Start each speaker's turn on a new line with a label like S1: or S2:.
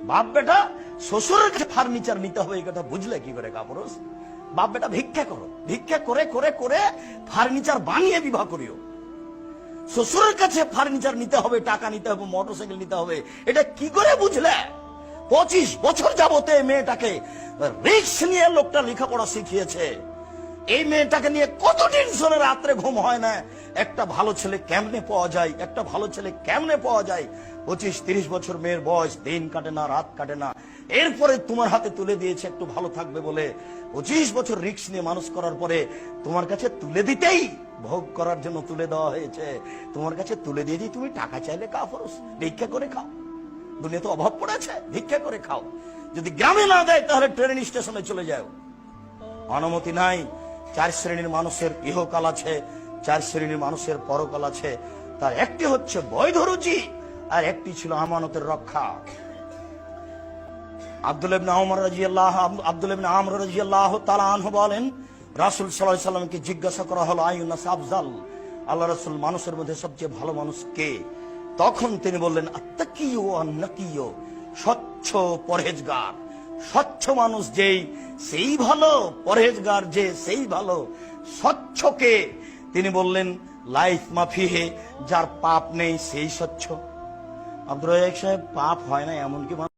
S1: বাপ বেটা শ্বশুরের কাছে ফার্নিচার নিতে হবে, এই কথা বুঝলে কি করে কাপুরুষ? বাপ বেটা ভিক্ষা করো, ভিক্ষা করে করে করে ফার্নিচার বানিয়ে বিবাহ করিও। শ্বশুরের কাছে ফার্নিচার নিতে হবে, টাকা নিতে হবে, মোটরসাইকেল নিতে হবে, এটা কি করে বুঝলে? 25 বছর যাবতে মেয়েটাকে রিস্ক নিয়ে লোকটা লেখাপড়া শিখিয়েছে। এই মেয়েটাকে নিয়ে কত টেনশনে রাত্রে ঘুম হয় না। একটা ভালো ছেলে কেমনে পাওয়া যায়, একটা ভালো ছেলে কেমনে পাওয়া যায়। 25-30 বছর মেয়ের বয়স, দিন কাটে না, রাত কাটে না। এরপরে তোমার হাতে তুলে দিয়েছে একটু ভালো থাকবে বলে। 25 বছর রিস্ক নিয়ে মানুষ করার পরে তোমার কাছে তুলে দিতেই, ভোগ করার জন্য তুলে দেওয়া হয়েছে, তোমার কাছে তুলে দিয়ে দিই তুমি টাকা চাইলে কাপুরুষ ভিক্ষা করে খাও। দুনিয়া তো অভাব পড়েছে, ভিক্ষা করে খাও। যদি গ্রামে না দেয় তাহলে ট্রেন স্টেশনে চলে যাও। অনুমতি নাই। 4 শ্রেণীর মানুষের ইহকাল আছে, 4 শ্রেণীর মানুষের পরকাল আছে। তার একটি হচ্ছে বৈধ রুচি, আর একটি ছিল আমানতের রক্ষা। আব্দুল্লাহ ইবনে আমর রাদিয়াল্লাহু তাআলা আনহু বলেন, রাসূল সাল্লাল্লাহু আলাইহি সাল্লামকে জিজ্ঞাসা করা হলো, আইয়ুন নাস আফজাল, আল্লাহ রাসূল মানুষের মধ্যে সবচেয়ে ভালো মানুষ কে? তখন তিনি বললেন, আত্তাকিয়ু ওয়ান নাকিয়ু, স্বচ্ছ পরহেজগার। স্বচ্ছ মানুষ যেই সেই ভালো, পরহেজগার যে সেই ভালো। স্বচ্ছকে তিনি বললেন লাইফ মাফিহে, যার পাপ নেই সেই স্বচ্ছ। আব্দুর রাজ্জাক সাহেব, পাপ হয় না এমন কি